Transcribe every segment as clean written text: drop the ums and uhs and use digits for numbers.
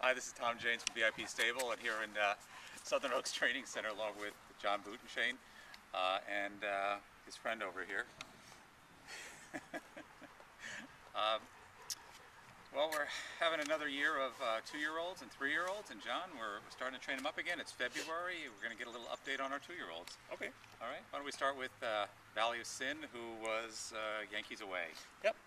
Hi, this is Tom James from VIP Stable, and here in Southern Oaks Training Center, along with John Butenschoen and his friend over here. Well, we're having another year of 2-year-olds and 3-year-olds, and John, we're starting to train them up again. It's February. We're going to get a little update on our 2-year-olds. Okay. All right. Why don't we start with Valley of Sin, who was Yankees away. Yep.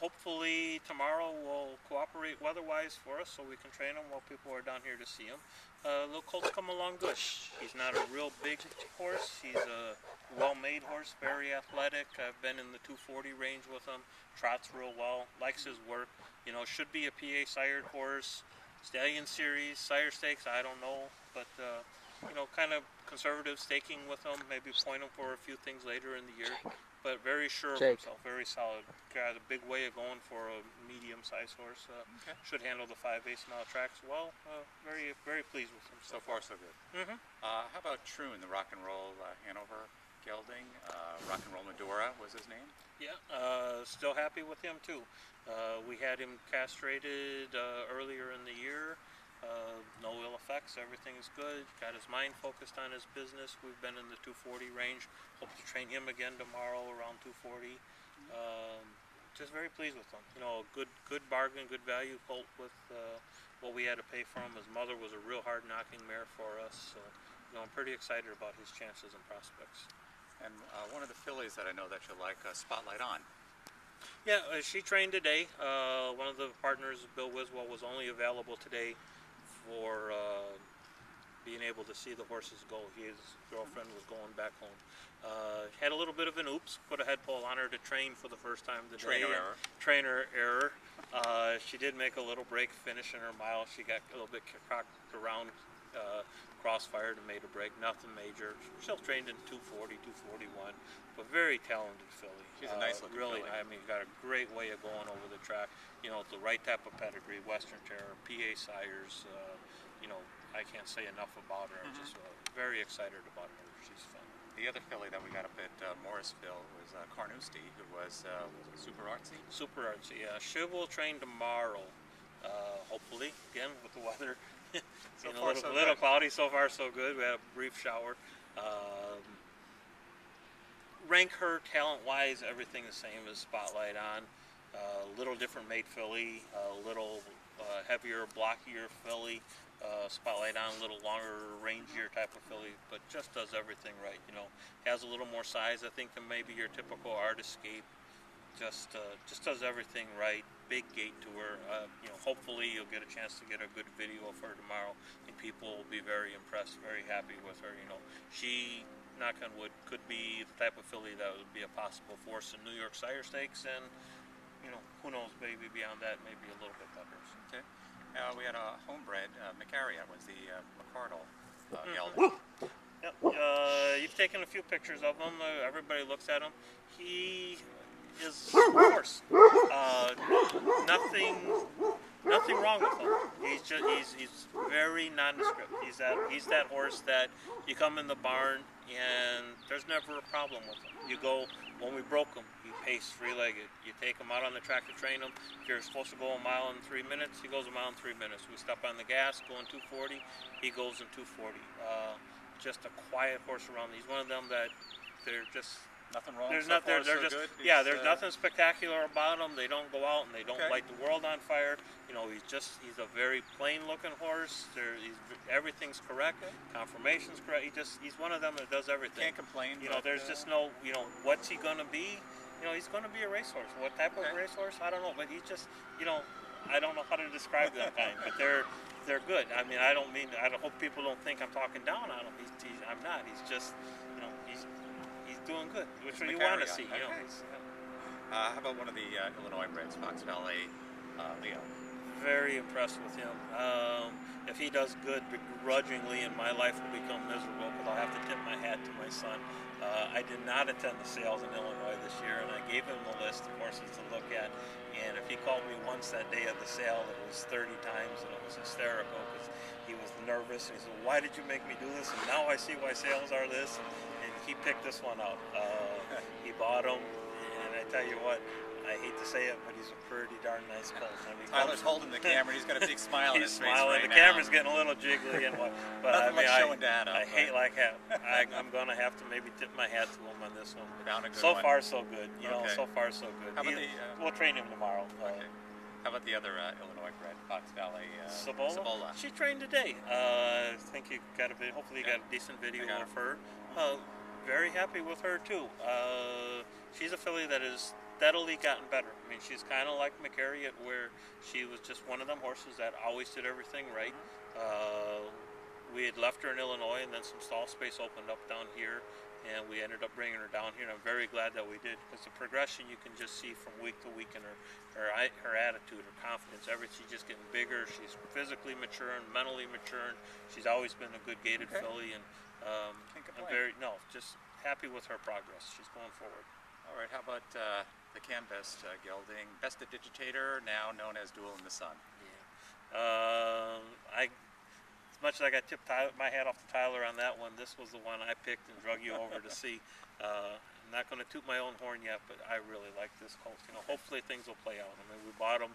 Hopefully tomorrow will cooperate weather-wise for us, so we can train him while people are down here to see him. Little colt's come along good. He's not a real big horse. He's a well-made horse, very athletic. I've been in the 240 range with him. Trots real well. Likes his work. You know, should be a PA sired horse. Stallion Series, sire stakes, I don't know, but you know, kind of conservative staking with him. Maybe point him for a few things later in the year. But very sure of himself, very solid. Got a big way of going for a medium-sized horse. Should handle the 5/8 mile tracks well. Very pleased with him. So far, so good. How about Troon, the rock and roll Hanover gelding? Rock and roll Medora was his name? Yeah, still happy with him too. We had him castrated earlier in the year. No ill effects, everything is good. Got his mind focused on his business. We've been in the 240 range. Hope to train him again tomorrow around 240. Just very pleased with him. You know, good bargain, good value colt with what we had to pay for him. His mother was a real hard knocking mare for us. So, you know, I'm pretty excited about his chances and prospects. And one of the fillies that I know that you like, Spotlight On. Yeah, she trained today. One of the partners, Bill Wiswell, was only available today for being able to see the horses go. His girlfriend was going back home. Had a little bit of an oops, put a head pole on her to train for the first time today. Trainer error. She did make a little break finish in her mile. She got a little bit cocked around, crossfired and made a break. Nothing major. Still trained in 240, 241, but very talented filly. She's a nice looking really, filly. I mean, got a great way of going over the track. You know, the right type of pedigree, Western Terror, PA sires. You know, I can't say enough about her. I'm just very excited about her. She's fun. The other filly that we got up at Morrisville was Carnoustie, who was super artsy. Super artsy, yeah. She will train tomorrow, hopefully, again, with the weather. So a little cloudy. So far, so good. We had a brief shower. Rank her talent-wise, everything the same as Spotlight On. Little different made filly, a little heavier, blockier filly. Spotlight On, a little longer, rangier type of filly, but just does everything right. You know, has a little more size, I think, than maybe your typical Art Escape. Just does everything right. Big gait to her. You know, hopefully you'll get a chance to get a good video of her tomorrow, and people will be very impressed, very happy with her. You know, she, knock on wood, could be the type of filly that would be a possible force in New York Sire Stakes, and you know, who knows, maybe beyond that, maybe a little bit better. Okay. We had a homebred, Macaria was the McCardle gelding. Yep. You've taken a few pictures of him. Everybody looks at him. He is a horse. Nothing wrong with him. He's very nondescript. He's that horse that you come in the barn and there's never a problem with him. You go, when we broke him, he paced 3-legged. You take him out on the track to train him. If you're supposed to go a mile in 3 minutes, he goes a mile in 3 minutes. We step on the gas, going 240, he goes in 240. Just a quiet horse around. He's one of them that they're just... Nothing wrong. There's so not. Far, They're so just. good. Yeah. There's nothing spectacular about them. They don't go out and they don't Okay. light the world on fire. You know, he's a very plain-looking horse. Everything's correct. Okay. Conformation's correct. He's one of them that does everything. Can't complain. You know, there's just no. You know, what's he gonna be? You know, he's gonna be a racehorse. What type of racehorse? I don't know. But he's just. You know, I don't know how to describe that kind. But they're good. I mean, I don't hope people don't think I'm talking down on him. I'm not. He's just. You know, he's doing good, which you want to see. You know. How about one of the Illinois breds, Fox Valley, Leo? Very impressed with him. If he does good, begrudgingly, and my life will become miserable because I'll have to tip my hat to my son. I did not attend the sales in Illinois this year, and I gave him a list of horses to look at. And if he called me once that day of the sale, it was 30 times, and it was hysterical because he was nervous. And he said, "Why did you make me do this? And now I see why sales are this." And he picked this one out. He bought them, and I tell you what, I hate to say it, but he's a pretty darn nice colt. I mean, Tyler's holding the camera. He's got a big smile on his he's face smiling. right The now. camera's getting a little jiggly and what. But Nothing I mean, like showing Dad up. I hate like that. I'm gonna have to maybe tip my hat to him on this one. Found a good So one. far, so good. You know, Okay. so far, so good. How about We'll train him tomorrow. Okay. How about the other Illinois bred, Fox Valley? Cibola. She trained today. I think you got a bit. Hopefully, you got a decent video of her. Very happy with her too. She's a filly that has steadily gotten better. I mean, she's kind of like McCarriot, where she was just one of them horses that always did everything right. We had left her in Illinois, and then some stall space opened up down here, and we ended up bringing her down here. And I'm very glad that we did, because the progression you can just see from week to week in her attitude, her confidence, everything. She's just getting bigger. She's physically maturing, mentally maturing. She's always been a good gated filly, and I'm just happy with her progress. She's going forward. All right. How about the Cambest gelding, Best of Digitator, now known as Duel in the Sun? Yeah. As much as I got tipped my hat off to Tyler on that one, this was the one I picked and drug you over to see. I'm not going to toot my own horn yet, but I really like this colt. You know, hopefully things will play out. I mean, we bought them.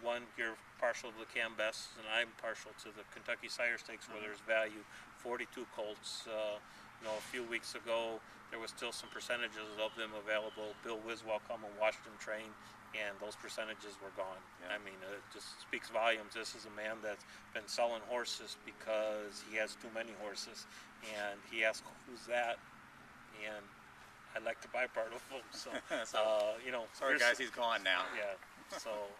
One, you're partial to the Cambest, and I'm partial to the Kentucky Sire Stakes, where there's value. 42 colts. You know, a few weeks ago, there was still some percentages of them available. Bill Wiswell come and watched them train, and those percentages were gone. Yeah. I mean, it just speaks volumes. This is a man that's been selling horses because he has too many horses, and he asked, "Who's that?" And I'd like to buy part of them. So, you know, sorry guys, he's gone now. Yeah. So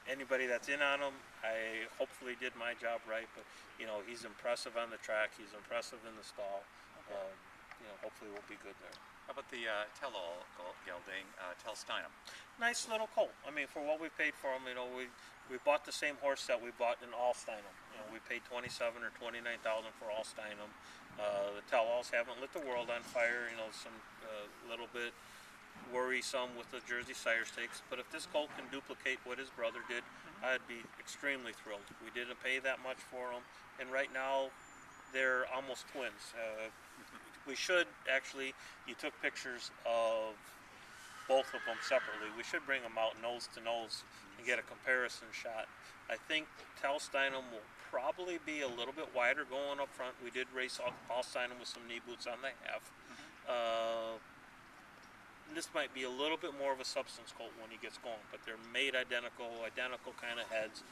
anybody that's in on him, I hopefully did my job right. But you know, he's impressive on the track. He's impressive in the stall. Okay. You know, hopefully we'll be good there. How about the tell-all gelding, Tell Steinem? Nice little colt. I mean, for what we paid for him, you know, we bought the same horse that we bought in all Steinem. You know, we paid $27,000 or $29,000 for all Steinem. The tell-alls haven't lit the world on fire. You know, some little bit worrisome with the Jersey Sire Stakes. But if this colt can duplicate what his brother did, I'd be extremely thrilled. We didn't pay that much for him, and right now they're almost twins. We should actually, you took pictures of both of them separately. We should bring them out nose to nose and get a comparison shot. I think Tell Steinem will probably be a little bit wider going up front. We did race all Steinem with some knee boots on the half. This might be a little bit more of a substance colt when he gets going, but they're made identical kind of heads,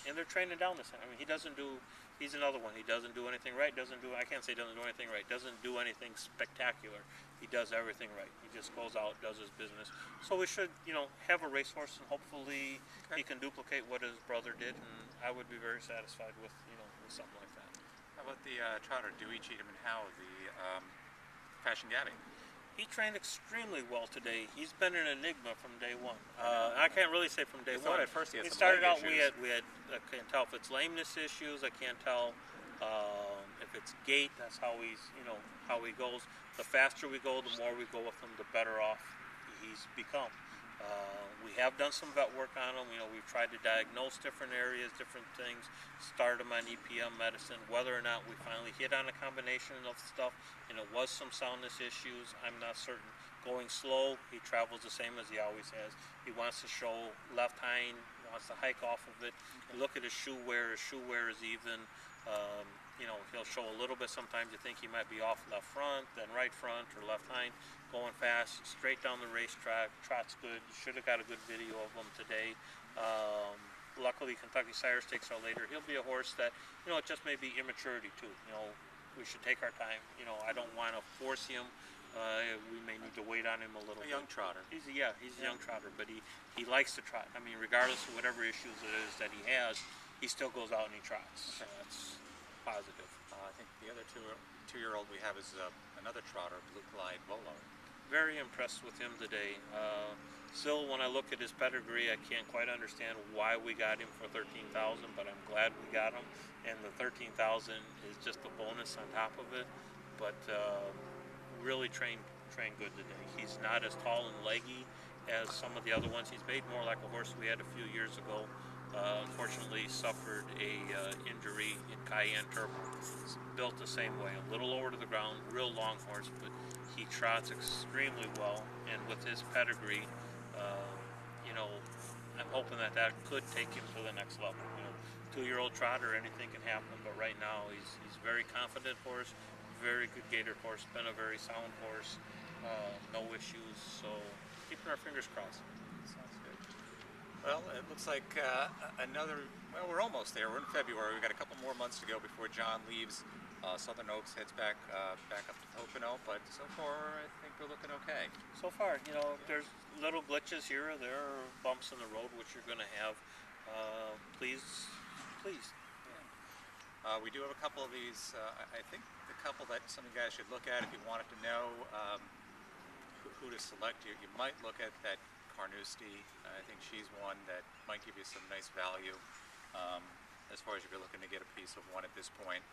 and they're training down this. I mean, he's another one. He doesn't do anything right. I can't say doesn't do anything right. Doesn't do anything spectacular. He does everything right. He just goes out, does his business. So we should, you know, have a racehorse, and hopefully he can duplicate what his brother did, and I would be very satisfied with, you know, with something like that. How about the trotter, Dewey, Cheatham, and Howe, the Fashion Gabby? He trained extremely well today. He's been an enigma from day one. I can't really say from day one. At first he had some started out. issues. We had. I can't tell if it's lameness issues. I can't tell if it's gait. That's how how he goes. The faster we go, the more we go with him, the better off he's become. We have done some vet work on him. You know, we've tried to diagnose different areas, different things, start him on EPM medicine. Whether or not we finally hit on a combination of stuff, and it was some soundness issues, I'm not certain. Going slow, he travels the same as he always has. He wants to show left hind, wants to hike off of it. You look at his shoe wear is even. You know, he'll show a little bit. Sometimes you think he might be off left front, then right front, or left hind. Going fast, straight down the racetrack. Trot's good. You should have got a good video of him today. Luckily, Kentucky Sire Stakes are later. He'll be a horse that, you know, it just may be immaturity too. You know, we should take our time. You know, I don't want to force him. We may need to wait on him a little bit. A young trotter. He's a young trotter, but he likes to trot. I mean, regardless of whatever issues it is that he has, he still goes out and he trots. So that's positive. I think the other two-year-old we have is another trotter, Blue Clyde Volo. Very impressed with him today. Still, when I look at his pedigree, I can't quite understand why we got him for $13,000, but I'm glad we got him. And the $13,000 is just a bonus on top of it. But really trained good today. He's not as tall and leggy as some of the other ones. He's made more like a horse we had a few years ago. Unfortunately, suffered a injury in Cayenne Turbo. Built the same way, a little lower to the ground, real long horse, but he trots extremely well. And with his pedigree, you know, I'm hoping that that could take him to the next level. You know, 2-year-old trotter, anything can happen, but right now he's very confident horse, very good gator horse, been a very sound horse, no issues. So keeping our fingers crossed. Sounds good. Well, it looks like well, we're almost there. We're in February. We've got a couple more months to go before John leaves Southern Oaks, heads back up to Pocono. But so far, I think we're looking okay. So far, you know, there's little glitches here or there, or bumps in the road, which you're going to have. Please. We do have a couple of these. I think the couple that some of you guys should look at if you wanted to know who to select. You might look at that Carnoustie. I think she's one that might give you some nice value as far as if you're looking to get a piece of one at this point.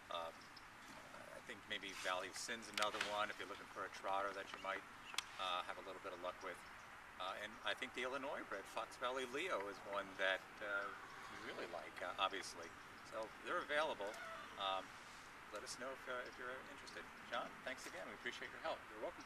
I think maybe Valley of Sin's another one if you're looking for a trotter that you might have a little bit of luck with. And I think the Illinois bred Fox Valley Leo is one that you really like, obviously. So they're available. Let us know if you're interested. John, thanks again. We appreciate your help. You're welcome.